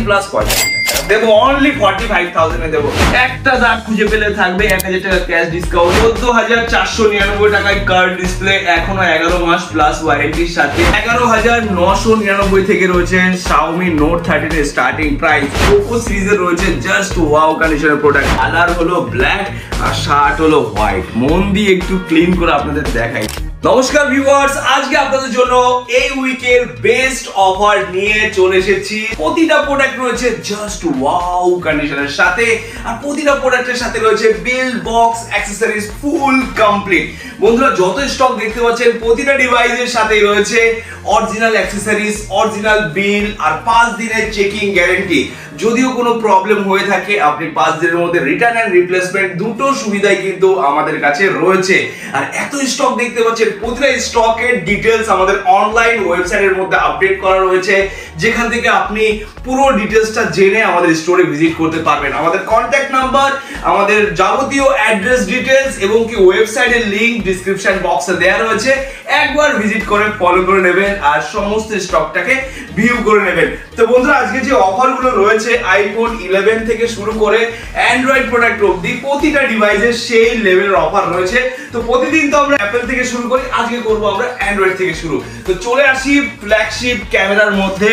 Plus 45 দেবো, only 45,000 এ দেবো। একটা দাগ খুঁজে পেলে থাকবে 1000 টাকা ক্যাশ ডিসকাউন্ট, 14,499 টাকায় কার্ড ডিসপ্লে, এখনো 11 মাস প্লাস ওয়ারেন্টির সাথে। 11,999 থেকে রয়েছে Xiaomi Note 13 এর স্টার্টিং প্রাইস। Poco সিরিজের রয়েছে জাস্ট ওয়াও কন্ডিশনের প্রোডাক্ট। কালার হলো ব্ল্যাক আর শার্ট হলো হোয়াইট। মন দিয়ে একটু ক্লিন করে আপনাদের দেখাই। নমস্কার ভিউয়ার্স, আজকে আপনাদের জন্য এই উইকের বেস্ট অফার নিয়ে চলে এসেছি। প্রতিটা প্রোডাক্ট রয়েছে জাস্ট ওয়াও কন্ডিশনের সাথে, আর প্রতিটা প্রোডাক্টের সাথে রয়েছে bill box accessories full complete. বন্ধুরা, যত স্টক দেখতে পাচ্ছেন প্রতিটা ডিভাইসের সাথেই রয়েছে অরিজিনাল অ্যাকসেসরিজ, অরিজিনাল বিল আর 5 দিনের চেকিং গ্যারান্টি। যদিও কোনো প্রবলেম হয়ে থাকে আপনি 5 দিনের মধ্যে রিটার্ন এন্ড রিপ্লেসমেন্ট দুটো সুবিধাই কিন্তু আমাদের কাছে রয়েছে। আর এত স্টক দেখতে পাচ্ছেন, প্রতিটা স্টকের ডিটেলস আমাদের অনলাইন ওয়েবসাইটের মধ্যে আপডেট করা রয়েছে, যেখান থেকে আপনি পুরো ডিটেলসটা জেনে আমাদের স্টোরে ভিজিট করতে পারবেন। আমাদের কন্ট্যাক্ট নাম্বার, আমাদের যাবতীয় অ্যাড্রেস ডিটেলস এবং কি ওয়েবসাইটের লিংক ডেসক্রিপশন বক্সে দেওয়া রয়েছে। একবার ভিজিট করে ফলো করে নেবেন আর সমস্ত স্টকটাকে ভিউ করে নেবেন। তো বন্ধুরা, আজকে যে অফারগুলো রয়েছে আইফোন 11 থেকে শুরু করে অ্যান্ড্রয়েড প্রোডাক্ট অবধি প্রতিটা ডিভাইসের সেই লেভেলের অফার রয়েছে। তো প্রতিদিন তো আমরা অ্যাপল থেকে শুরু করি, আজকে করব আমরা অ্যান্ড্রয়েড থেকে শুরু। তো চলে আসি ফ্ল্যাগশিপ ক্যামেরার মধ্যে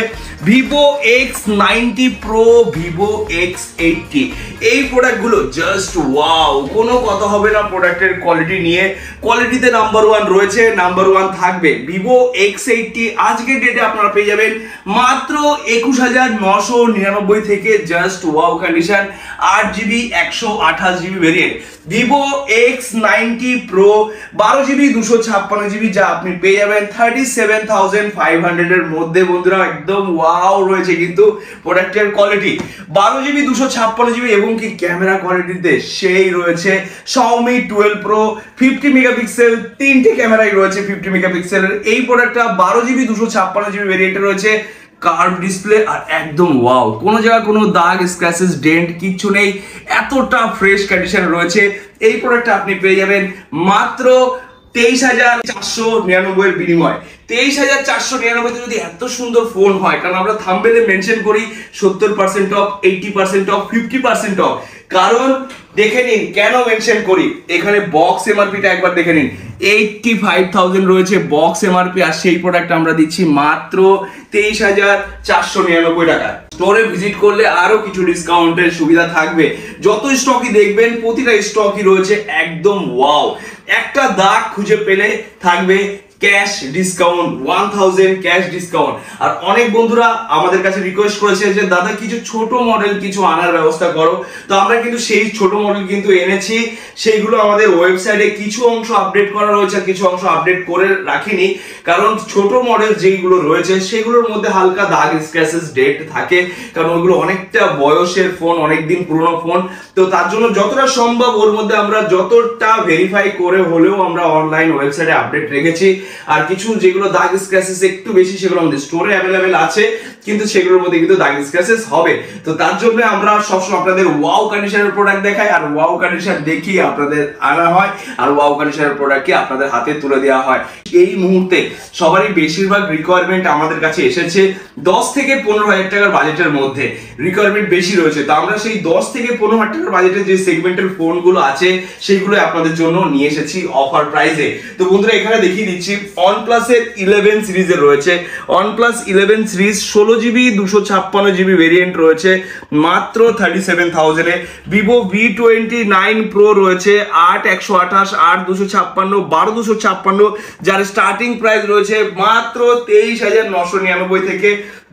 Vivo X90 Pro, Vivo X80। এই প্রোডাক্টগুলো জাস্ট ওয়াও, কোনো কথা হবে না প্রোডাক্টের কোয়ালিটি নিয়ে। কোয়ালিটিতে নাম্বার 1 রয়েছে, নাম্বার 1 থাকবে। Vivo X80 আজকের ডেটে আপনারা পেয়ে যাবেন মাত্র 21,999 থেকে just wow condition. 8GB 128GB variant Vivo X90 Pro, 12GB 256GB, যা আপনি পেয়ে যাবেন 37,500 এর মধ্যে। বন্ধুরা, একদম ওয়াও রয়েছে কিন্তু প্রোডাক্টের কোয়ালিটি। 12GB 256GB এবং কি ক্যামেরা কোয়ালিটিতে সেই রয়েছে Xiaomi 12 Pro 50 মেগাপিক্সেল, তিনটে ক্যামেরাই রয়েছে 50 মেগাপিক্সেলের। এই প্রোডাক্টটা 12GB 256GB ভেরিয়েন্টে রয়েছে, কার্ভ ডিসপ্লে আর একদম ওয়াও, কোনো জায়গায় কোনো দাগ স্ক্র্যাচেস ডেন্ট কিচ্ছু নেই, এতটা ফ্রেশ কন্ডিশন রয়েছে। এই প্রোডাক্টটা আপনি পেয়ে যাবেন মাত্র 23,499 এর বিনিময়ে। 23,499 তে যদি এত সুন্দর ফোন হয়, কারণ আমরা থাম্বনেলে মেনশন করি 70% অফ, 80% অফ, 50% অফ। কারণ দেখে নিন কেন মেনশন করি, এখানে বক্স এমআরপিটা একবার দেখে নিন, 85,000 রয়েছে বক্স এমআরপি, আর সেই প্রোডাক্ট আমরা দিচ্ছি মাত্র 23,499 টাকা। স্টোরে ভিজিট করলে আরো কিছু ডিসকাউন্টের সুবিধা থাকবে। যত স্টকই দেখবেন প্রতিটা স্টকই রয়েছে একদম ওয়াও। একটা দাগ খুঁজে পেলে থাকবে ক্যাশ ডিসকাউন্ট, 1000 ক্যাশ ডিসকাউন্ট। আর অনেক বন্ধুরা আমাদের কাছে রিকোয়েস্ট করেছে যে দাদা কিছু ছোট মডেল কিছু আনার ব্যবস্থা করো। তো আমরা কিন্তু সেই ছোট মডেল কিন্তু এনেছি, সেইগুলো আমাদের ওয়েবসাইটে কিছু অংশ আপডেট করা রয়েছে, কিছু অংশ আপডেট করে রাখিনি। কারণ ছোট মডেল যেগুলো রয়েছে সেগুলোর মধ্যে হালকা দাগ স্ক্র্যাচেস ডেট থাকে, কারণ ওগুলো অনেকটা বয়সের ফোন, অনেকদিন পুরনো ফোন। তো তার জন্য যতটা সম্ভব ওর মধ্যে আমরা যতটা ভেরিফাই করে হলেও আমরা অনলাইন ওয়েবসাইটে আপডেট রেখেছি। আর কিছু যেগুলো দাগ স্ক্র্যাচেস একটু বেশি সেগুলো আমাদের স্টোরে অ্যাভেলেবেল আছে, কিন্তু সেগুলোর মধ্যে কিন্তু দাগ স্ক্র্যাচেস হবে। তো তার জন্য আমরা সবসময় আপনাদের ওয়াও কন্ডিশনের প্রোডাক্ট দেখাই, আর ওয়াও কন্ডিশন দেখিয়ে আপনাদের আনা হয়, আর ওয়াও কন্ডিশনের প্রোডাক্টকে আপনাদের হাতে তুলে দেওয়া হয়। এই মুহূর্তে সবারই বেশিরভাগ রিকোয়ারমেন্ট আমাদের কাছে এসেছে 10 থেকে 15,000 টাকার বাজেটের মধ্যে রিকোয়ারমেন্ট বেশি রয়েছে। তো আমরা সেই 10 থেকে 15,000 টাকার বাজেটের যে সেগমেন্টের ফোনগুলো আছে সেগুলো আপনাদের জন্য নিয়ে এসেছি অফার প্রাইসে। তো বন্ধুরা, এখানে দেখিয়ে দিচ্ছি OnePlus এর 11 সিরিজের রয়েছে OnePlus 11 series 16GB 256GB variant রয়েছে মাত্র 37,000 এ। Vivo V29 Pro রয়েছে 8/128, 8/256, 12/256, যার স্টার্টিং প্রাইস রয়েছে মাত্র 23,999 থেকে।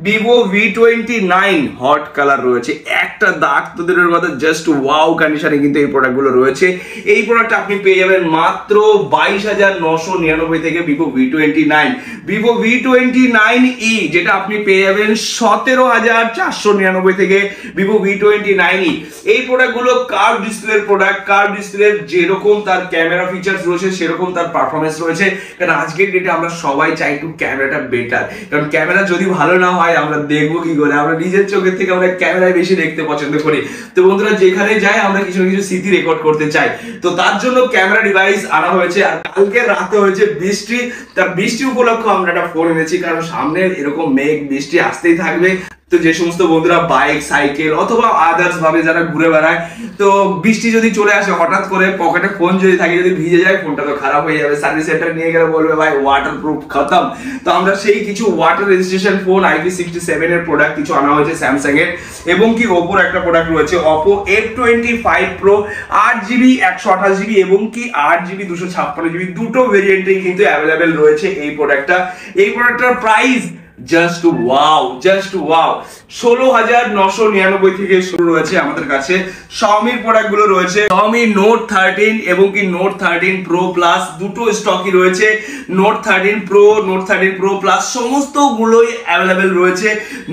Vivo V29 হট কালার রয়েছে, একটা দাগ তোদের কথা জাস্ট ওয়াও কন্ডিশনে কিন্তু এই প্রোডাক্টগুলো রয়েছে। এই প্রোডাক্ট আপনি পেয়ে যাবেন মাত্র 22,999 থেকে Vivo V29। Vivo V29e যেটা আপনি পেয়ে যাবেন 17,499 থেকে Vivo V29e। এই প্রোডাক্টগুলো কার্ভ ডিসপ্লের প্রোডাক্ট, কার্ভ ডিসপ্লের যেরকম তার ক্যামেরা ফিচার্স রয়েছে সেরকম তার পারফরমেন্স রয়েছে। কারণ আজকের ডেটে আমরা সবাই চাই একটু ক্যামেরাটা বেটার, কারণ ক্যামেরা যদি ভালো না হয় আমরা দেখবো কি করে, আমরা নিজের চোখের থেকে আমরা ক্যামেরায় বেশি দেখতে পছন্দ করি। তো বন্ধুরা, যেখানে যাই আমরা কিছু না কিছু স্মৃতি রেকর্ড করতে চাই, তো তার জন্য ক্যামেরা ডিভাইস আনা হয়েছে। আর কালকে রাতে হয়েছে বৃষ্টি, তার বৃষ্টি উপলক্ষে আমরা একটা ফোন এনেছি, কারণ সামনে এরকম মেঘ বৃষ্টি আসতেই থাকবে। তো যে সমস্ত বন্ধুরা বাইক সাইকেল অথবা আদার্স ভাবে যারা ঘুরে বেড়ায়, তো বৃষ্টি যদি চলে আসে হঠাৎ করে, পকেটে ফোন যদি থাকে, যদি ভিজে যায় ফোনটা তো খারাপ হয়ে যাবে, সার্ভিস সেন্টার নিয়ে গেলে বলবে ভাই ওয়াটার প্রুফ খতম। তো আমরা সেই কিছু ওয়াটার রেজিস্ট্রেশন ফোন IP67 এর প্রোডাক্ট কিছু আনা হয়েছে স্যামসাং এর, এবং কি ওপোর একটা প্রোডাক্ট রয়েছে Oppo F25 Pro 8GB 128GB এবং কি 8GB 256GB দুটো ভেরিয়েন্টেই কিন্তু অ্যাভেলেবেল রয়েছে এই প্রোডাক্টটা। এই প্রোডাক্টটার price just wow, just wow, 16,999 থেকে শুরু রয়েছে আমাদের কাছে। Xiaomi প্রোডাক্ট গুলো রয়েছে, Xiaomi Note 13 এবং কি Note 13 Pro Plus দুটো স্টকই রয়েছে। Note 13 Pro, Note 13 Pro Plus সমস্ত গুলোই অ্যাভেলেবেল রয়েছে।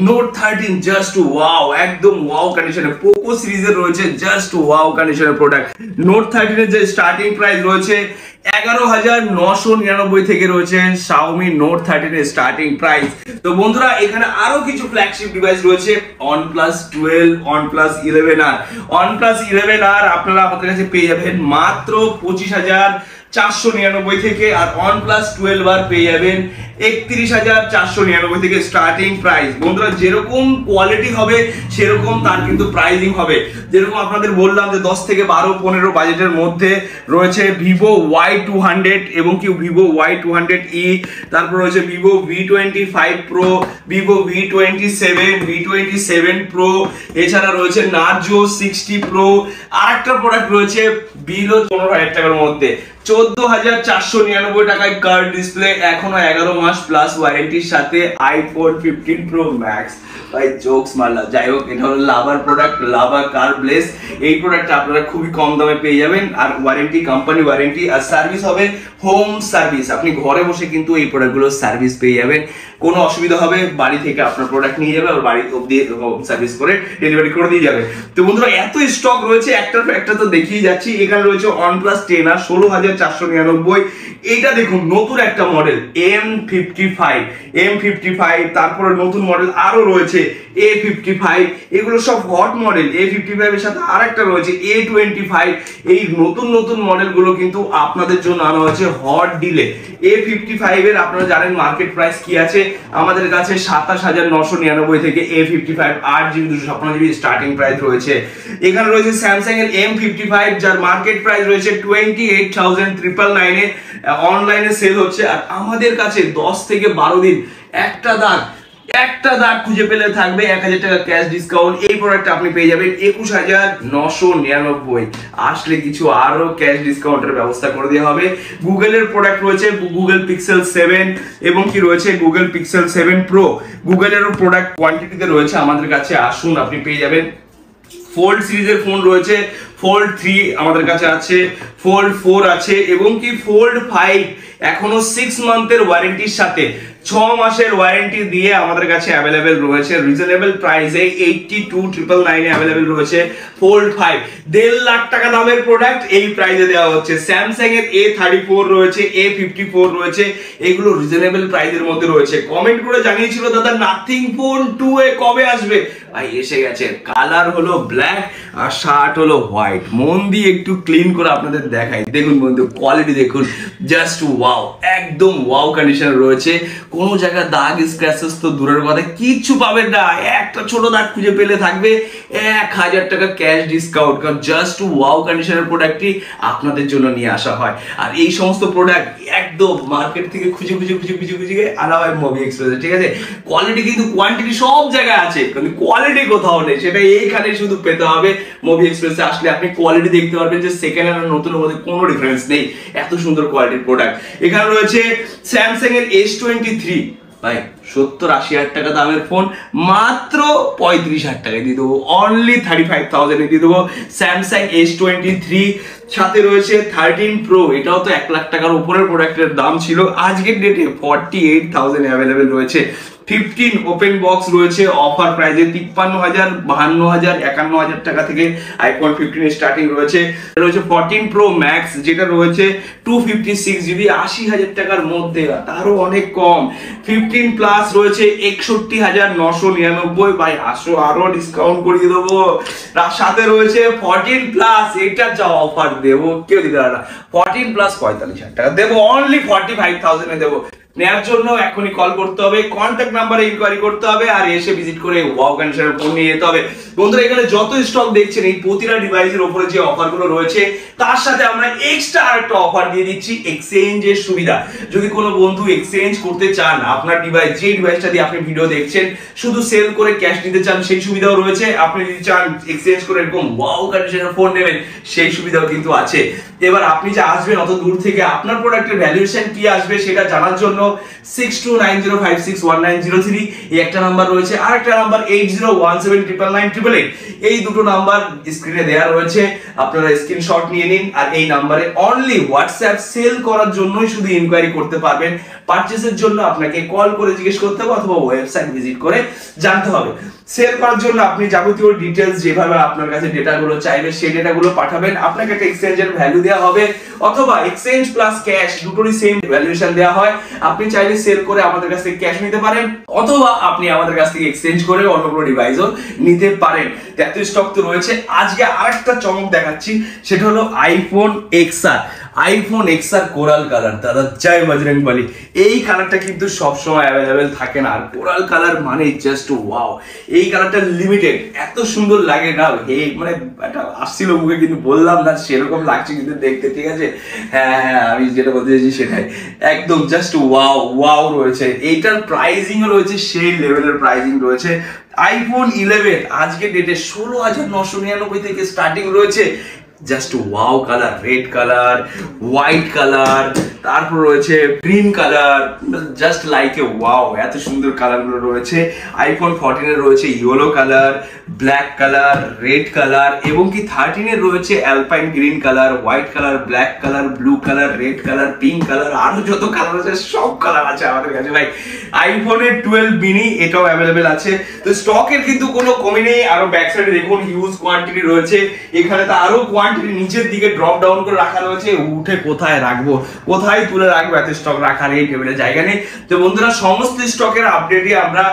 Note 13 জাস্ট ওয়াও, একদম ওয়াও কন্ডিশনে। Poco সিরিজের রয়েছে জাস্ট ওয়াও কন্ডিশনের প্রোডাক্ট। Note 13 এর যে স্টার্টিং প্রাইস রয়েছে 11,999 থেকে রয়েছে Xiaomi Note 13 এর স্টার্টিং প্রাইস। তো বন্ধুরা এখানে আরো কিছু ফ্ল্যাগশিপ ডিভাইস রয়েছে, OnePlus 12, OnePlus 11R। OnePlus 11R আপনারা আমাদের কাছে পেয়ে যাবেন মাত্র 25,499 থেকে, আর OnePlus 12R পেয়ে যাবেন 31,499 থেকে স্টার্টিং প্রাইস। বন্ধুরা যেরকম কোয়ালিটি হবে সেরকম তার কিন্তু প্রাইসিং হবে। যেরকম আপনাদের বললাম যে 10 থেকে 12-15 বাজেটের মধ্যে রয়েছে Vivo Y200 এবং কি Vivo Y200e, তারপর রয়েছে Vivo V25 Pro, Vivo V27 Pro, এছাড়া রয়েছে Narzo 60 Pro। আরেকটা প্রোডাক্ট রয়েছে বিলো 15,000 টাকার মধ্যে 14,499 টাকায় কার্ড ডিসপ্লে, এখনো 11 মাস প্লাস ওয়ারেন্টির সাথে iPhone 15 Pro Max। ভাই জোকস মারলাম, যাই হোক এটা হলো লাভার প্রোডাক্ট, লাভা কার ব্লেস। এই প্রোডাক্টটা আপনারা খুবই কম দামে পেয়ে যাবেন, আর ওয়ারেন্টি কোম্পানি ওয়ারেন্টি, আর সার্ভিস হবে হোম সার্ভিস। আপনি ঘরে বসে কিন্তু এই প্রোডাক্টগুলো সার্ভিস পেয়ে যাবেন, কোনো অসুবিধা হবে বাড়ি থেকে আপনার প্রোডাক্ট নিয়ে যাবে আর বাড়ি অবধি হোম সার্ভিস করে ডেলিভারি করে দিয়ে যাবে। তো বন্ধুরা এত স্টক রয়েছে, একটার পর একটা তো দেখিয়ে যাচ্ছি। এখানে রয়েছে OnePlus 10R 16,499। এইটা দেখুন নতুন একটা মডেল M55, তারপরে নতুন মডেল আরো রয়েছে A55, এগুলো সব হট মডেল। A55 এর সাথে আরেকটা রয়েছে A25। এই নতুন নতুন মডেলগুলো কিন্তু আপনাদের জন্য আনা হয়েছে হট ডিলে। A55 এর আপনারা জানেন মার্কেট প্রাইস কি আছে, আমাদের কাছে 27,999 থেকে A55 8GB 256GB starting price রয়েছে। এখানে রয়েছে স্যামসাং এর M55 যার মার্কেট প্রাইস রয়েছে 28,999 এ, অনলাইনে সেল হচ্ছে। আর আমাদের কাছে 10 থেকে 12 দিন একটা দাগ খুঁজে পেলে থাকবে 1,000 টাকা ক্যাশ ডিসকাউন্ট। এই প্রোডাক্টটা আপনি পেয়ে যাবেন 21,999। আসলে কিছু আরো ক্যাশ ডিসকাউন্টের ব্যবস্থা করে দেওয়া হবে। গুগলের প্রোডাক্ট রয়েছে গুগল পিক্সেল 7 এবং কি রয়েছে গুগল পিক্সেল 7 প্রো। গুগলেরও প্রোডাক্ট কোয়ান্টিটিতে রয়েছে আমাদের কাছে, আসুন আপনি পেয়ে যাবেন। ফোল্ড সিরিজের ফোন রয়েছে, ফোল্ড 3 আমাদের কাছে আছে, ফোল্ড 4 আছে এবং কি ফোল্ড 5 এখনো 6 মান্থের ওয়ারেন্টির সাথে 6 মাসের ওয়ারেন্টি দিয়ে আমাদের কাছে অ্যাভেলেবেল রয়েছে রিজনেবল প্রাইসে 82,999 এ অ্যাভেলেবেল রয়েছে ফোল্ড 5। 1.5 লাখ টাকা দামের প্রোডাক্ট এই প্রাইসে দেওয়া হচ্ছে। স্যামসাং এর A34 রয়েছে, A54 রয়েছে, এগুলো রিজনেবল প্রাইসের মধ্যে রয়েছে। কমেন্ট করে জানিয়েছিল দাদা নাথিং ফোন 2 এ কবে আসবে, ভাই এসে গেছে। কালার হলো ব্ল্যাক আর শার্ট হলো হোয়াইট। মন দিয়ে একটু ক্লিন করে আপনাদের দেখাই, দেখুন বন্ধু কোয়ালিটি দেখুন, জাস্ট ওয়াও, একদম ওয়াও কন্ডিশনে রয়েছে। কোনো জায়গায় দাগ স্ক্র্যাচেস তো দূরের কথা, কিচ্ছু পাবেন না। একটা ছোট দাগ খুঁজে পেলে থাকবে 1,000 টাকা ক্যাশ ডিসকাউন্ট, কারণ জাস্ট ওয়াও কন্ডিশনের প্রোডাক্টটি আপনাদের জন্য নিয়ে আসা হয়। আর এই সমস্ত প্রোডাক্ট একদম মার্কেট থেকে খুঁজে আনা হয় মুভি এক্সপ্রেসে, ঠিক আছে। কোয়ালিটি কিন্তু কোয়ান্টিটি সব জায়গায় আছে, কিন্তু কোয়ালিটি কোথাও নেই, সেটা এইখানে শুধু পেতে হবে। মুভি এক্সপ্রেসে আসলে আপনি কোয়ালিটি দেখতে পারবেন যে সেকেন্ড হ্যান্ড আর নতুনের মধ্যে কোনো ডিফারেন্স নেই, এত সুন্দর কোয়ালিটির প্রোডাক্ট। এখানে রয়েছে স্যামসাং এর S23, ভাই 70-80 হাজার টাকা দামের ফোন মাত্র 35,000 টাকায় দিয়ে দেবো, অনলি 35,000 এ দিয়ে দেবো স্যামসাং S23। সাথে রয়েছে 13 প্রো, এটাও তো 1 লাখ টাকার উপরের প্রোডাক্টের দাম ছিল, আজকের ডেটে 48,000 অ্যাভেলেবেল রয়েছে। 15 ওপেন বক্স রয়েছে অফার প্রাইসে 53,000, 52,000, 51,000 টাকা থেকে আইফোন 15 স্টার্টিং রয়েছে। 14 প্রো ম্যাক্স যেটা রয়েছে 256GB 80,000 টাকার মধ্যে, তারও অনেক কম। 15 প্লাস রয়েছে 61,999, ভাই আসো আরো ডিসকাউন্ট করিয়ে দেবো। তার সাথে রয়েছে 14 প্লাস, এটা যা অফার দেবো কেউ দিতে পারে না। 14 প্লাস 45,000 টাকা দেবো, অনলি 45,000 এ দেবো। নেওয়ার জন্য এখনই কল করতে হবে, কন্ট্যাক্ট নাম্বারে ইনকোয়ারি করতে হবে, আর এসে ভিজিট করে ওয়াও কন্ডিশনের ফোন নিয়ে যেতে হবে। বন্ধুরা এখানে যত স্টক দেখছেন এই প্রতিটা ডিভাইসের উপরে যে অফারগুলো রয়েছে তার সাথে আমরা এক্সট্রা আরেকটা অফার দিয়ে দিচ্ছি এক্সচেঞ্জের সুবিধা। যদি কোনো বন্ধু এক্সচেঞ্জ করতে চান, আপনার ডিভাইস যে ডিভাইসটা দিয়ে আপনি ভিডিও দেখছেন শুধু সেল করে ক্যাশ নিতে চান, সেই সুবিধাও রয়েছে। আপনি যদি চান এক্সচেঞ্জ করে এরকম ওয়াও কন্ডিশনের ফোন নেবেন, সেই সুবিধাও কিন্তু আছে। এবার আপনি যে আসবেন অত দূর থেকে, আপনার প্রোডাক্টের ভ্যালুয়েশন কি আসবে সেটা জানার জন্য 6290561903 এই একটা নাম্বার রয়েছে, আর একটা নাম্বার 8017999988, এই দুটো নাম্বার স্ক্রিনে দেয়া রয়েছে। আপনারা স্ক্রিনশট নিয়ে নিন, আর এই নাম্বারে অনলি হোয়াটসঅ্যাপ সেল করার জন্যই শুধু ইনকোয়ারি করতে পারবেন। পারচেজের জন্য আপনাকে কল করে জিজ্ঞেস করতে হবে অথবা ওয়েবসাইট ভিজিট করে জানতে হবে। সেল করার জন্য আপনি যাবতীয় ডিটেইলস যেভাবে আপনার কাছে ডেটাগুলো চাইবে সেই ডেটাগুলো পাঠাবেন, আপনাকে একটা এক্সচেঞ্জের ভ্যালু দেওয়া হবে, অথবা এক্সচেঞ্জ প্লাস ক্যাশ দুটোরই সেম ভ্যালুয়েশন দেওয়া হয়। আপনি চাইলে সেল করে আমাদের কাছ থেকে ক্যাশ নিতে পারেন, অথবা আপনি আমাদের কাছ থেকে এক্সচেঞ্জ করে অন্য কোনো ডিভাইসও নিতে পারেন। এত স্টক তো রয়েছে। আজকে আরেকটা চমক দেখাচ্ছি, সেটা হলো iPhone XR. IPhone XR coral colour, দাদা জয় বজরংবলী। এই কালারটা কিন্তু সবসময় অ্যাভেলেবেল থাকে না, আর কোরাল কালার মানে জাস্ট ওয়াও। এই কালারটা লিমিটেড, এত সুন্দর লাগে না, মানে একটা আসছিল মুখে কিন্তু বললাম না, সেরকম লাগছে কিন্তু দেখতে, ঠিক আছে? হ্যাঁ, আমি যেটা বলতে চাইছি সেটাই, একদম জাস্ট ওয়াও ওয়াও রয়েছে। এইটার প্রাইসিংও রয়েছে সেই লেভেলের প্রাইসিং রয়েছে। আইফোন 11 আজকে ডেটে 16,999 থেকে স্টার্টিং রয়েছে। Just wow colour, red colour, white colour, তারপর রয়েছে green colour, just like a wow, এত সুন্দর কালারগুলো রয়েছে। আইফোন 14 এর রয়েছে yellow colour, black colour, red colour, এবং কি 13 এর রয়েছে alpine green colour, white colour, black colour, blue colour, red colour, pink colour, আরো যত কালার আছে সব কালার আছে আমাদের কাছে ভাই। আইফোনের 12 মিনি এটাও অ্যাভেলেবেল আছে। তো স্টকের কিন্তু কোনো কমি নেই। আরো ব্যাক সাইডে দেখুন হিউজ কোয়ান্টিটি রয়েছে। এখানে তো আরো কোয়ান্টিটি নিচের দিকে ড্রপ ডাউন করে রাখা রয়েছে, উঠে কোথায় রাখবো, কোথায় তুলে রাখবো, এত স্টক রাখার এই টেবিলে জায়গা নেই। তো বন্ধুরা সমস্ত স্টকের আপডেটই আমরা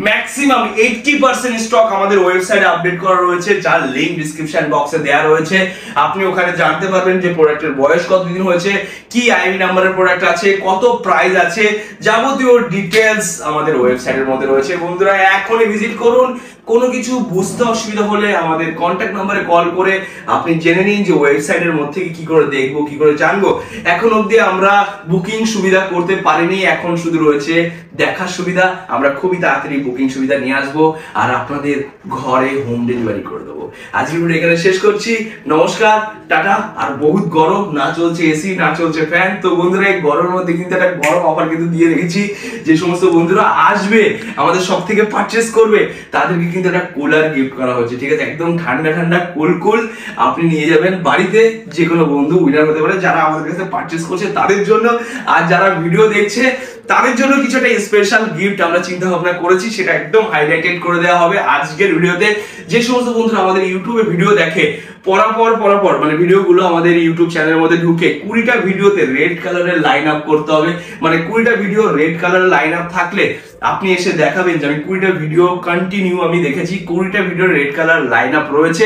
ম্যাক্সিমাম 80% স্টক আমাদের ওয়েবসাইটে আপডেট করা রয়েছে, যার লিংক ডেসক্রিপশন বক্সে দেওয়া রয়েছে। আপনি ওখানে জানতে পারবেন যে প্রোডাক্টের বয়স কতদিন হয়েছে, কি আইডি নাম্বারের প্রোডাক্ট আছে, কত প্রাইস আছে, যাবতীয় ডিটেলস আমাদের ওয়েবসাইটের মধ্যে রয়েছে। বন্ধুরা এখনই ভিজিট করুন। কোনো কিছু বুঝতে অসুবিধা হলে আমাদের কন্ট্যাক্ট নাম্বারে কল করে আপনি জেনে নিন যে ওয়েবসাইটের মধ্যে কি করে দেখবো, কি করে জানবো। এখন অবধি আমরা বুকিং সুবিধা করতে পারিনি, এখন শুধু রয়েছে দেখার সুবিধা। আমরা খুবই তাড়াতাড়ি বুকিং সুবিধা নিয়ে আসবো আর আপনাদের ঘরে হোম ডেলিভারি করে দেবো। আজকের ভিডিও এখানে শেষ করছি। নমস্কার, টাটা। আর বহুত গরম, না চলছে এসি, না চলছে ফ্যান। তো বন্ধুরা এই গরমের মধ্যে কিন্তু একটা গরম অফার কিন্তু দিয়ে রেখেছি। যে সমস্ত বন্ধুরা আসবে আমাদের সব থেকে পারচেস করবে তাদেরকে কিন্তু একটা কুলার গিফট করা হচ্ছে, ঠিক আছে? একদম ঠান্ডা ঠান্ডা কুল আপনি নিয়ে যাবেন বাড়িতে। যে কোনো বন্ধু উইনার হতে পারে যারা আমাদের কাছে পারচেস করছে তাদের জন্য, আর যারা ভিডিও দেখছে তাদের জন্য কিছু একটা স্পেশাল গিফট আমরা চিন্তা ভাবনা করেছি, সেটা একদম হাইলাইটেড করে দেওয়া হবে আজকের ভিডিওতে। যে সমস্ত বন্ধুরা আমাদের ইউটিউবে ভিডিও দেখে পরাপর মানে ভিডিওগুলো আমাদের ইউটিউব চ্যানেলের মধ্যে ঢুকে 20টা ভিডিওতে রেড কালারের লাইন আপ করতে হবে। মানে 20টা ভিডিও রেড কালারের লাইন আপ থাকলে আপনি এসে দেখাবেন যে আমি 20টা ভিডিও কন্টিনিউ আমি দেখেছি, 20টা video red colour line up রয়েছে।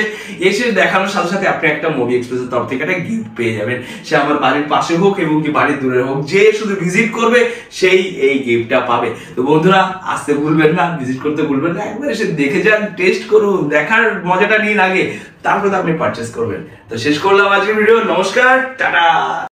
এসে দেখানোর সাথে সাথে আপনি একটা মুভি এক্সপ্রেসের তরফ থেকে একটা গিফট পেয়ে যাবেন। সে আমার বাড়ির পাশে হোক এবং কি বাড়ির দূরে হোক, যে শুধু ভিজিট করবে সেই এই গিফটটা পাবে। তো বন্ধুরা আসতে ভুলবেন না, ভিজিট করতে ভুলবেন না, একবার এসে দেখে যান, টেস্ট করুন, দেখার মজাটা নিন আগে, তারপরে তো আপনি পারচেস করবেন। তো শেষ করলাম আজকের ভিডিও। নমস্কার, টাটা।